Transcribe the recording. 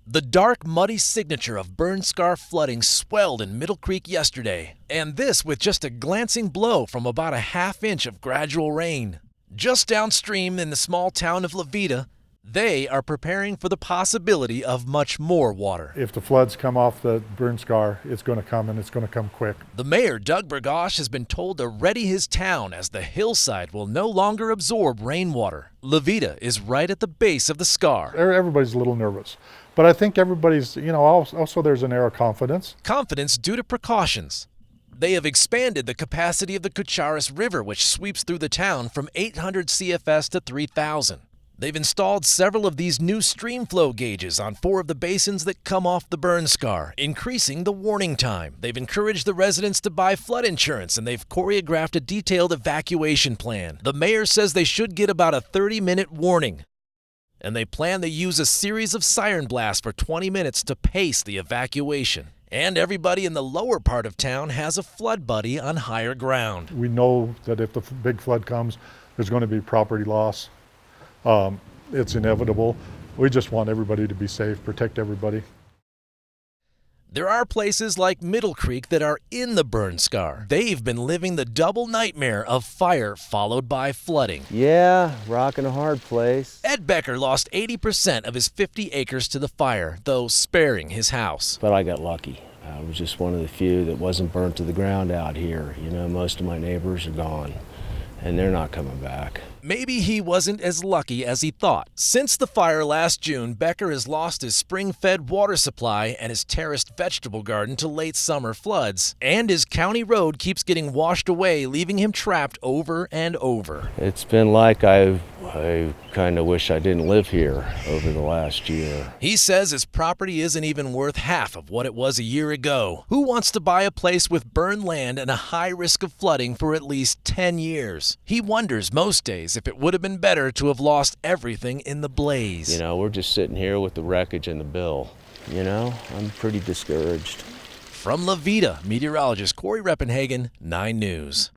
The dark, muddy signature of burn scar flooding swelled in Middle Creek yesterday, and this with just a glancing blow from about a half-inch of gradual rain. Just downstream in the small town of Levita, they are preparing for the possibility of much more water. If the floods come off the burn scar, it's going to come, and it's going to come quick. The mayor, Doug Burgosh, has been told to ready his town as the hillside will no longer absorb rainwater. Levita is right at the base of the scar. Everybody's a little nervous, but I think everybody's, also there's an air of confidence. Confidence due to precautions. They have expanded the capacity of the Kucharis River, which sweeps through the town, from 800 CFS to 3,000. They've installed several of these new stream flow gauges on 4 of the basins that come off the burn scar, increasing the warning time. They've encouraged the residents to buy flood insurance, and they've choreographed a detailed evacuation plan. The mayor says they should get about a 30-minute warning, and they plan to use a series of siren blasts for 20 minutes to pace the evacuation. And everybody in the lower part of town has a flood buddy on higher ground. We know that if the big flood comes, there's going to be property loss. It's inevitable. We just want everybody to be safe, protect everybody. There are places like Middle Creek that are in the burn scar. They've been living the double nightmare of fire followed by flooding. Yeah, rocking a hard place. Ed Becker lost 80% of his 50 acres to the fire, though sparing his house. But I got lucky. I was just one of the few that wasn't burnt to the ground out here. Most of my neighbors are gone, and they're not coming back. Maybe he wasn't as lucky as he thought. Since the fire last June, Becker has lost his spring-fed water supply and his terraced vegetable garden to late summer floods. And his county road keeps getting washed away, leaving him trapped over and over. It's been like I kind of wish I didn't live here over the last year. He says his property isn't even worth half of what it was a year ago. Who wants to buy a place with burned land and a high risk of flooding for at least 10 years? He wonders most days if it would have been better to have lost everything in the blaze. We're just sitting here with the wreckage and the bill. I'm pretty discouraged. From Levita, meteorologist Corey Reppenhagen, 9 News.